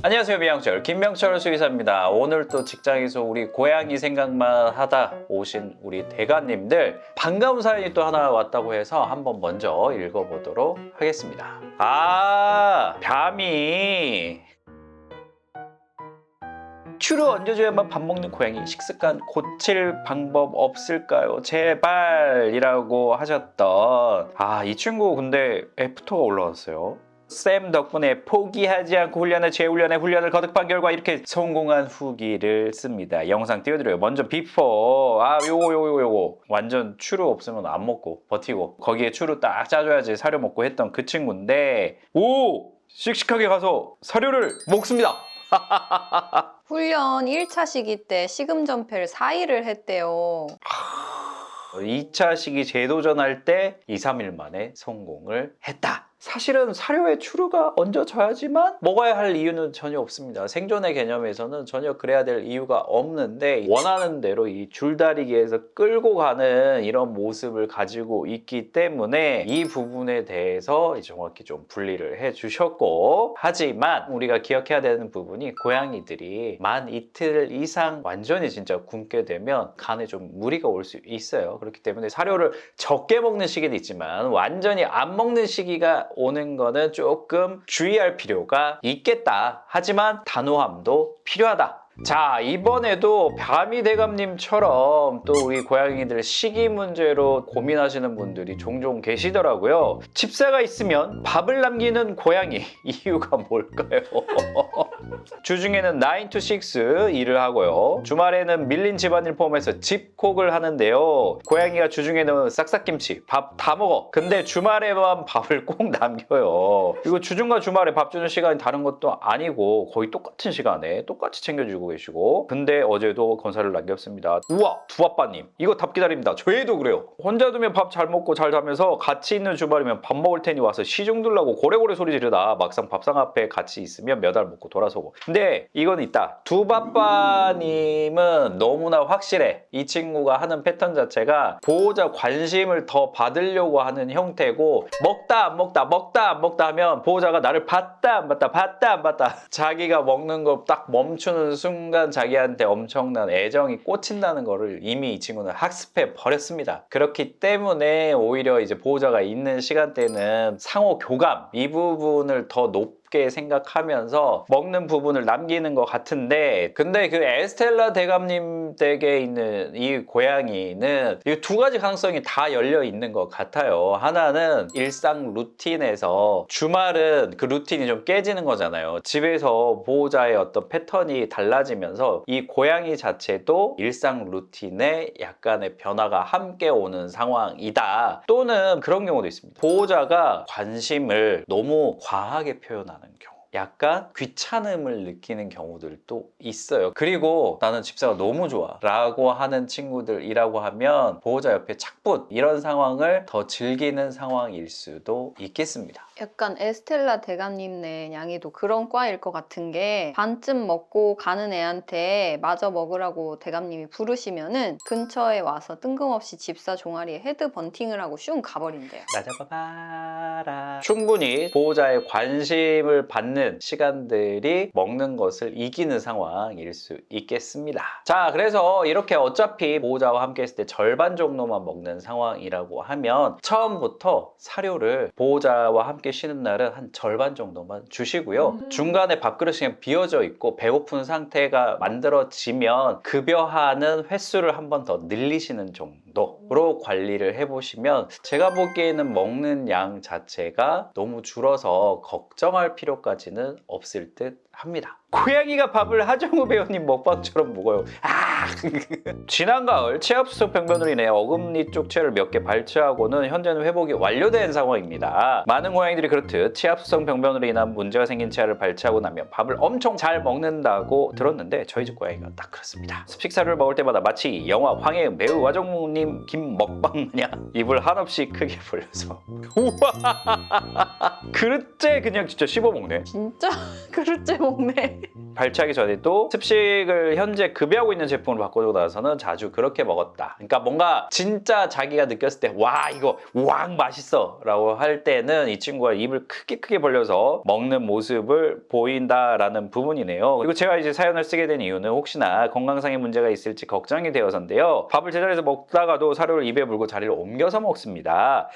안녕하세요, 미양철 김명철 수의사입니다. 오늘 또 직장에서 우리 고양이 생각만 하다 오신 우리 대가님들 반가운 사연이 또 하나 왔다고 해서 한번 먼저 읽어보도록 하겠습니다. 뱀이 추루 얹어줘야만 밥 먹는 고양이 식습관 고칠 방법 없을까요? 제발 이라고 하셨던 이 친구 근데 애프터가 올라왔어요. 쌤 덕분에 포기하지 않고 재훈련에 훈련을 거듭한 결과 이렇게 성공한 후기를 씁니다. 영상 띄워드려요. 먼저 비포 요거 완전 추루 없으면 안 먹고 버티고 거기에 추루 딱 짜줘야지 사료 먹고 했던 그 친구인데 씩씩하게 가서 사료를 먹습니다. 훈련 1차 시기 때 식음전폐를 4일을 했대요. 2차 시기 재도전할 때 2, 3일 만에 성공을 했다. 사실은 사료에 추루가 얹어져야지만 먹어야 할 이유는 전혀 없습니다. 생존의 개념에서는 전혀 그래야 될 이유가 없는데 원하는 대로 이 줄다리기에서 끌고 가는 이런 모습을 가지고 있기 때문에 이 부분에 대해서 정확히 좀 분리를 해주셨고, 하지만 우리가 기억해야 되는 부분이 고양이들이 만 이틀 이상 완전히 진짜 굶게 되면 간에 좀 무리가 올 수 있어요. 그렇기 때문에 사료를 적게 먹는 시기도 있지만 완전히 안 먹는 시기가 오는 거는 조금 주의할 필요가 있겠다. 하지만 단호함도 필요하다. 자, 이번에도 뱀이 대감님처럼 또 우리 고양이들 식이 문제로 고민하시는 분들이 종종 계시더라고요. 집사가 있으면 밥을 남기는 고양이, 이유가 뭘까요? 주중에는 9 to 6 일을 하고요. 주말에는 밀린 집안일 포함해서 집콕을 하는데요. 고양이가 주중에는 싹싹김치, 밥 다 먹어. 근데 주말에만 밥을 꼭 남겨요. 이거 주중과 주말에 밥 주는 시간이 다른 것도 아니고 거의 똑같은 시간에 똑같이 챙겨주고 계시고, 근데 어제도 건사를 남겼습니다. 우와, 두아빠님 이거 답 기다립니다. 저희도 그래요. 혼자 두면 밥 잘 먹고 잘 자면서 같이 있는 주말이면 밥 먹을 테니 와서 시중 들라고 고래고래 소리 지르다 막상 밥상 앞에 같이 있으면 몇 알 먹고 돌아서고. 근데 이건 있다. 두바빠님은 너무나 확실해. 이 친구가 하는 패턴 자체가 보호자 관심을 더 받으려고 하는 형태고, 먹다 안 먹다 먹다 안 먹다 하면 보호자가 나를 봤다 안 봤다 봤다 안 봤다 자기가 먹는 거 딱 멈추는 순간 자기한테 엄청난 애정이 꽂힌다는 거를 이미 이 친구는 학습해 버렸습니다. 그렇기 때문에 오히려 이제 보호자가 있는 시간대는 상호 교감 이 부분을 더 높게 생각하면서 먹는 부분을 남기는 것 같은데, 근데 그 에스텔라 대감님 댁에 있는 이 고양이는 이 두 가지 가능성이 다 열려 있는 것 같아요. 하나는 일상 루틴에서 주말은 그 루틴이 좀 깨지는 거잖아요. 집에서 보호자의 어떤 패턴이 달라지면서 이 고양이 자체도 일상 루틴에 약간의 변화가 함께 오는 상황이다. 또는 그런 경우도 있습니다. 보호자가 관심을 너무 과하게 표현하는 경우, 약간 귀찮음을 느끼는 경우들도 있어요. 그리고 나는 집사가 너무 좋아 라고 하는 친구들이라고 하면 보호자 옆에 착붙, 이런 상황을 더 즐기는 상황일 수도 있겠습니다. 약간 에스텔라 대감님네 냥이도 그런 과일 것 같은 게, 반쯤 먹고 가는 애한테 마저 먹으라고 대감님이 부르시면은 근처에 와서 뜬금없이 집사 종아리에 헤드 번팅을 하고 슝 가버린대요. 나 잡아봐라. 충분히 보호자의 관심을 받는 시간들이 먹는 것을 이기는 상황일 수 있겠습니다. 자, 그래서 이렇게 어차피 보호자와 함께 했을 때 절반 정도만 먹는 상황이라고 하면 처음부터 사료를 보호자와 함께 쉬는 날은 한 절반 정도만 주시고요. 중간에 밥그릇이 그냥 비어져 있고 배고픈 상태가 만들어지면 급여하는 횟수를 한 번 더 늘리시는 정도로 관리를 해보시면, 제가 보기에는 먹는 양 자체가 너무 줄어서 걱정할 필요까지는 없을 듯 합니다. 고양이가 밥을 하정우 배우님 먹방처럼 먹어요. 지난 가을 치아수석 병변으로 인해 어금니 쪽 치아를 몇 개 발치하고는 현재는 회복이 완료된 상황입니다. 많은 고양이들이 그렇듯 치아수석 병변으로 인한 문제가 생긴 치아를 발치하고 나면 밥을 엄청 잘 먹는다고 들었는데 저희 집 고양이가 딱 그렇습니다. 습식사를 먹을 때마다 마치 영화 황해의 매우 와정우님 김 먹방 마냥 입을 한없이 크게 벌려서 우와 그릇째 그냥 진짜 씹어먹네. 진짜 그릇째 먹네. 발치하기 전에도 습식을 현재 급여하고 있는 제품으로 바꾸고 나서는 자주 그렇게 먹었다. 그러니까 뭔가 진짜 자기가 느꼈을 때 와 이거 왕 맛있어 라고 할 때는 이 친구가 입을 크게 벌려서 먹는 모습을 보인다라는 부분이네요. 그리고 제가 이제 사연을 쓰게 된 이유는 혹시나 건강상의 문제가 있을지 걱정이 되어서인데요. 밥을 제자리에서 먹다가도 사료를 입에 물고 자리를 옮겨서 먹습니다.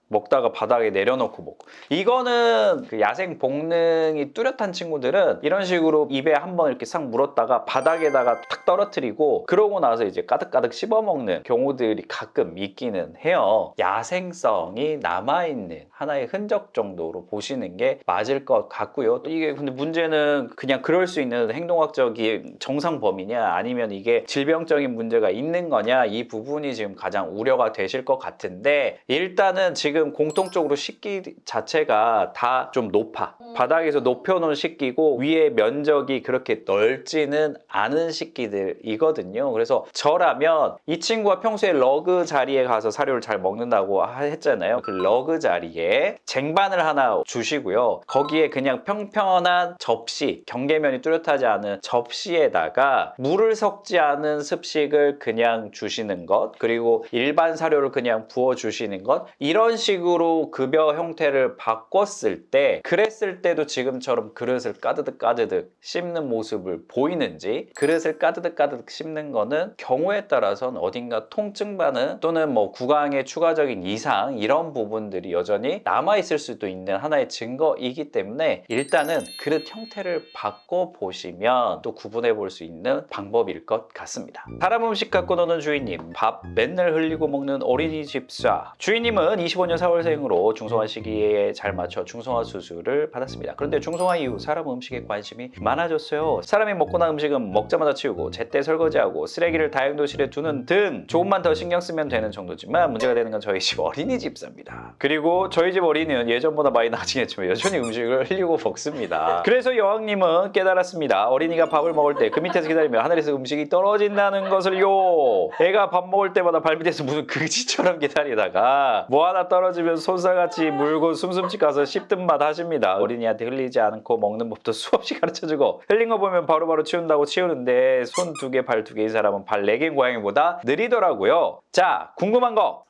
먹다가 바닥에 내려놓고 먹고, 이거는 그 야생 복능이 뚜렷한 친구들은 이런 식으로 입에 한번 이렇게 싹 물었다가 바닥에다가 탁 떨어뜨리고 그러고 나서 이제 가득가득 씹어 먹는 경우들이 가끔 있기는 해요. 야생성이 남아있는 하나의 흔적 정도로 보시는 게 맞을 것 같고요. 또 이게 근데 문제는 그냥 그럴 수 있는 행동학적인 정상 범위냐 아니면 이게 질병적인 문제가 있는 거냐, 이 부분이 지금 가장 우려가 되실 것 같은데, 일단은 지금 공통적으로 식기 자체가 다 좀 높아. 바닥에서 높여놓은 식기고 위에 면적이 그렇게 넓지는 않은 식기들이거든요. 그래서 저라면 이 친구가 평소에 러그 자리에 가서 사료를 잘 먹는다고 했잖아요. 그 러그 자리에 쟁반을 하나 주시고요. 거기에 그냥 평평한 접시, 경계면이 뚜렷하지 않은 접시에다가 물을 섞지 않은 습식을 그냥 주시는 것, 그리고 일반 사료를 그냥 부어 주시는 것, 이런 식으로 급여 형태를 바꿨을 때, 그랬을 때도 지금처럼 그릇을 까드득 씹는 모습을 보이는지, 그릇을 까드득 씹는 거는 경우에 따라서는 어딘가 통증 반응 또는 뭐 구강의 추가적인 이상, 이런 부분들이 여전히 남아있을 수도 있는 하나의 증거이기 때문에 일단은 그릇 형태를 바꿔보시면 또 구분해 볼 수 있는 방법일 것 같습니다. 사람 음식 갖고 노는 주인님, 밥 맨날 흘리고 먹는 어린이 집사. 주인님은 25년 4월생으로 중성화 시기에 잘 맞춰 중성화 수술을 받았습니다. 그런데 중성화 이후 사람 음식에 관심이 많아졌어요. 사람이 먹고 난 음식은 먹자마자 치우고 제때 설거지하고 쓰레기를 다용도실에 두는 등 조금만 더 신경 쓰면 되는 정도지만, 문제가 되는 건 저희 집 어린이집사입니다. 그리고 저희 집 어린이는 예전보다 많이 나아지겠지만 여전히 음식을 흘리고 먹습니다. 그래서 여왕님은 깨달았습니다. 어린이가 밥을 먹을 때 그 밑에서 기다리면 하늘에서 음식이 떨어진다는 것을요. 애가 밥 먹을 때마다 발밑에서 무슨 그지처럼 기다리다가 뭐 하나 떨어지면 손살같이 물고 숨숨집 가서 씹듯 맛 하십니다. 어린이한테 흘리지 않고 먹는 법도 수없이 가르쳐주고, 흘린 거 보면 바로바로 치운다고 치우는데 손 2개 발 2개인 사람은 발 4개인 고양이보다 느리더라고요. 자, 궁금한 거,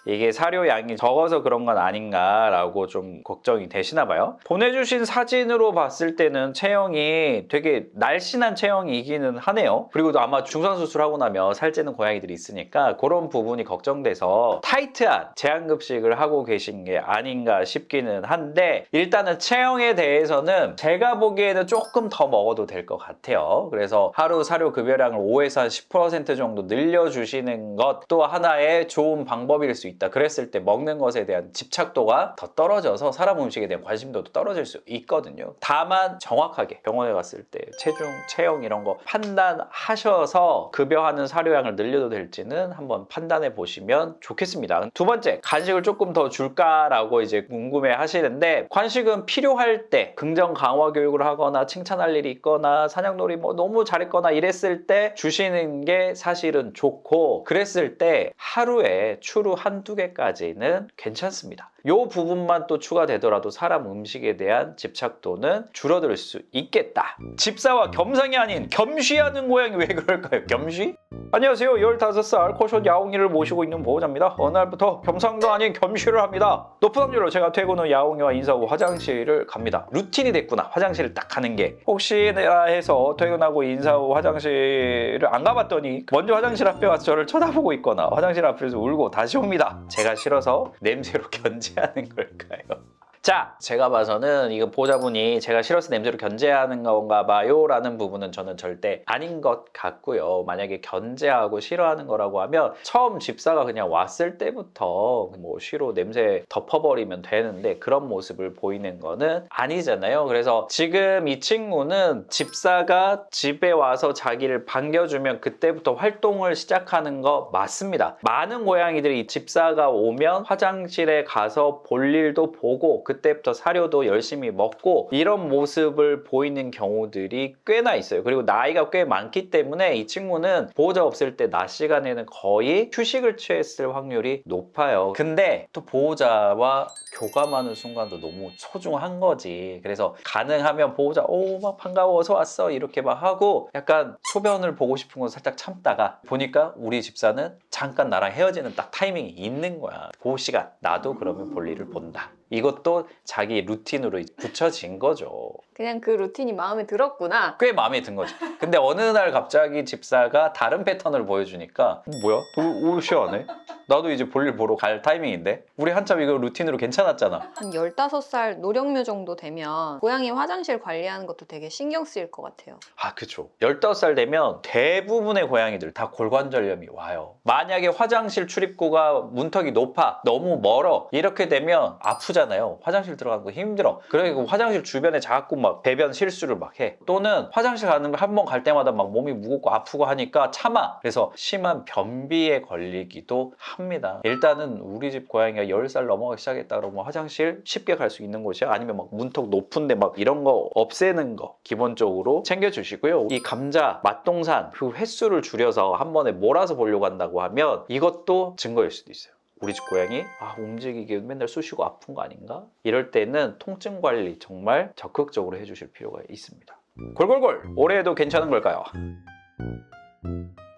이게 사료 양이 적어서 그런 건 아닌가 라고 좀 걱정이 되시나 봐요. 보내주신 사진으로 봤을 때는 체형이 되게 날씬한 체형이기는 하네요. 그리고 또 아마 중성수술하고 나면 살찌는 고양이들이 있으니까 그런 부분이 걱정돼서 타이트한 제한급식을 하고 계신 게 아닌가 싶기는 한데, 일단은 체형에 대해서는 제가 보기에는 조금 더 먹어도 될 것 같아요. 그래서 하루 사료 급여량을 5에서 한 10% 정도 늘려주시는 것도 하나의 좋은 방법일 수 있다. 그랬을 때 먹는 것에 대한 집착도가 더 떨어져서 사람 음식에 대한 관심도도 떨어질 수 있거든요. 다만 정확하게 병원에 갔을 때 체중, 체형 이런 거 판단하셔서 급여하는 사료량을 늘려도 될지는 한번 판단해 보시면 좋겠습니다. 두 번째, 간식을 조금 더 줄까라고 이제 궁금해 하시는데, 간식은 필요할 때 긍정 강화 교육을 하거나 칭찬할 일이 있거나 사냥놀이 뭐 너무 잘했거나 이랬을 때 주시는 게 사실은 좋고, 그랬을 때 하루에 추루 1~2개까지는 괜찮습니다. 요 부분만 또 추가되더라도 사람 음식에 대한 집착도는 줄어들 수 있겠다. 집사와 겸상이 아닌 겸쉬하는 고양이, 왜 그럴까요? 겸쉬? 안녕하세요. 15살 코숏 야옹이를 모시고 있는 보호자입니다. 어느 날부터 겸상도 아닌 겸쉬를 합니다. 높은 확률로 제가 퇴근 후 야옹이와 인사 후 화장실을 갑니다. 루틴이 됐구나, 화장실을 딱 가는 게. 혹시나 해서 퇴근하고 인사 후 화장실을 안 가봤더니 먼저 화장실 앞에 와서 저를 쳐다보고 있거나 화장실 앞에서 울고 다시 옵니다. 제가 싫어서 냄새로 견제하는 걸까요? 자, 제가 봐서는 이거 보호자분이 제가 싫어서 냄새로 견제하는 건가 봐요 라는 부분은 저는 절대 아닌 것 같고요. 만약에 견제하고 싫어하는 거라고 하면 처음 집사가 그냥 왔을 때부터 뭐 쉬로 냄새 덮어버리면 되는데, 그런 모습을 보이는 거는 아니잖아요. 그래서 지금 이 친구는 집사가 집에 와서 자기를 반겨주면 그때부터 활동을 시작하는 거 맞습니다. 많은 고양이들이 집사가 오면 화장실에 가서 볼 일도 보고 그때부터 사료도 열심히 먹고 이런 모습을 보이는 경우들이 꽤나 있어요. 그리고 나이가 꽤 많기 때문에 이 친구는 보호자 없을 때 낮 시간에는 거의 휴식을 취했을 확률이 높아요. 근데 또 보호자와 교감하는 순간도 너무 소중한 거지. 그래서 가능하면 보호자 막 반가워 어서 왔어 이렇게 막 하고 약간 소변을 보고 싶은 건 살짝 참다가 보니까 우리 집사는 잠깐 나랑 헤어지는 딱 타이밍이 있는 거야. 그 시간 나도 그러면 볼일을 본다. 이것도 자기 루틴으로 붙여진 거죠. 그냥 그 루틴이 마음에 들었구나. 꽤 마음에 든 거지. 근데 어느 날 갑자기 집사가 다른 패턴을 보여주니까 뭐야? 너 시원해? 나도 이제 볼일 보러 갈 타이밍인데? 우리 한참 이거 루틴으로 괜찮았잖아. 한 15살 노령묘 정도 되면 고양이 화장실 관리하는 것도 되게 신경 쓰일 것 같아요. 아, 그쵸. 15살 되면 대부분의 고양이들 다 골관절염이 와요. 만약에 화장실 출입구가 문턱이 높아, 너무 멀어, 이렇게 되면 아프잖아요. 화장실 들어가는 거 힘들어. 그러니까 화장실 주변에 자꾸 막 배변 실수를 막 해. 또는 화장실 가는 거 한 번 갈 때마다 막 몸이 무겁고 아프고 하니까 참아. 그래서 심한 변비에 걸리기도 합니다. 일단은 우리 집 고양이가 10살 넘어가기 시작했다 그러면 화장실 쉽게 갈 수 있는 곳이야? 아니면 막 문턱 높은데 막 이런 거 없애는 거 기본적으로 챙겨주시고요. 이 감자, 맛동산 그 횟수를 줄여서 한 번에 몰아서 보려고 한다고 하면 이것도 증거일 수도 있어요. 우리 집 고양이 움직이기 맨날 쑤시고 아픈 거 아닌가? 이럴 때는 통증 관리 정말 적극적으로 해주실 필요가 있습니다. 골골골! 올해에도 괜찮은 걸까요?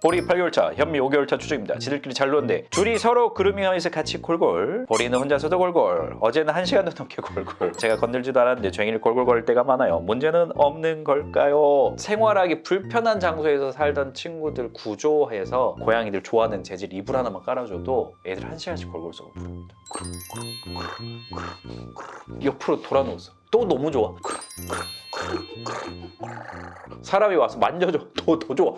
보리 8개월차, 현미 5개월차 추정입니다. 지들끼리 잘 노는데 둘이 서로 그루밍하면서 같이 골골. 보리는 혼자서도 골골. 어제는 1시간도 넘게 골골. 제가 건들지도 않았는데 종일 골골거릴 때가 많아요. 문제는 없는 걸까요? 생활하기 불편한 장소에서 살던 친구들 구조해서 고양이들 좋아하는 재질 이불 하나만 깔아줘도 애들 1시간씩 골골 부릅니다. 옆으로 돌아 누웠어. 또 너무 좋아. 사람이 와서 만져줘. 더 좋아.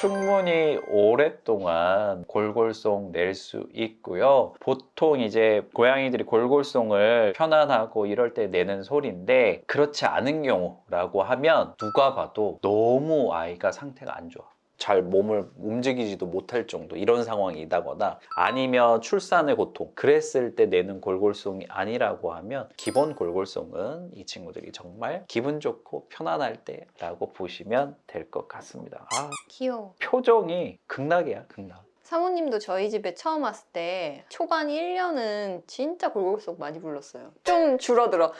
충분히 오랫동안 골골송 낼 수 있고요. 보통 이제 고양이들이 골골송을 편안하고 이럴 때 내는 소리인데 그렇지 않은 경우라고 하면 누가 봐도 너무 아이가 상태가 안 좋아. 잘 몸을 움직이지도 못할 정도 이런 상황이다거나 아니면 출산의 고통 그랬을 때 내는 골골송이 아니라고 하면 기본 골골송은 이 친구들이 정말 기분 좋고 편안할 때라고 보시면 될 것 같습니다. 귀여워. 표정이 극락이야, 극락. 사모님도 저희 집에 처음 왔을 때 초반 1년은 진짜 골골송 많이 불렀어요. 좀 줄어들어.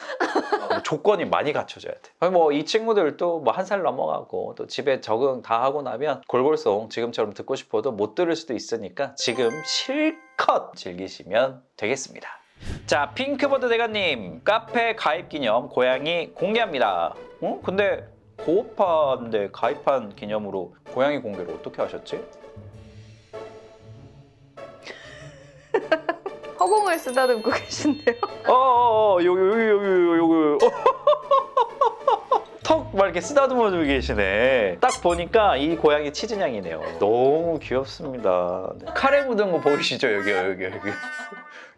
조건이 많이 갖춰져야 돼. 뭐 이 친구들도 뭐 1살 넘어가고 또 집에 적응 다 하고 나면 골골송 지금처럼 듣고 싶어도 못 들을 수도 있으니까 지금 실컷 즐기시면 되겠습니다. 자, 핑크버드 대가님 카페 가입 기념 고양이 공개합니다. 근데 고급한데 가입한 기념으로 고양이 공개를 어떻게 하셨지? 허공을 쓰다듬고 계신데요. 여기. 턱 막 이렇게 쓰다듬어주고 계시네. 딱 보니까 이 고양이 치즈냥이네요. 너무 귀엽습니다. 카레 묻은 거 보이시죠? 여기.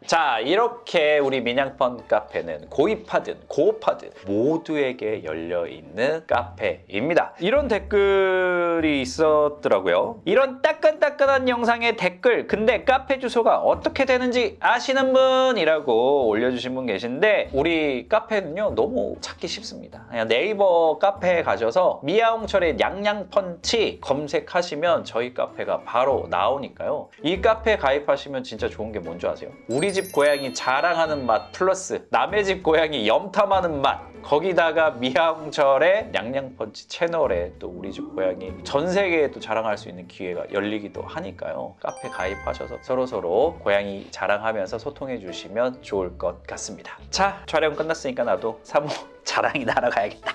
자, 이렇게 우리 민양펀 카페는 고입하든 고업하든 모두에게 열려있는 카페입니다. 이런 댓글이 있었더라고요. 이런 따끈따끈한 영상의 댓글, 근데 카페 주소가 어떻게 되는지 아시는 분이라고 올려주신 분 계신데 우리 카페는요 너무 찾기 쉽습니다. 그냥 네이버 카페에 가셔서 미아홍철의 냥냥펀치 검색하시면 저희 카페가 바로 나오니까요. 이 카페에 가입하시면 진짜 좋은 게 뭔지 아세요? 우리 집 고양이 자랑하는 맛 플러스 남의 집 고양이 염탐하는 맛 거기다가 미아홍철의 냥냥펀치 채널에 또 우리 집 고양이 전 세계에 또 자랑할 수 있는 기회가 열리기도 하니까요. 카페 가입하셔서 서로서로 고양이 자랑하면서 소통해 주시면 좋을 것 같습니다. 자, 촬영 끝났으니까 나도 사모 자랑이나 하러 가야겠다.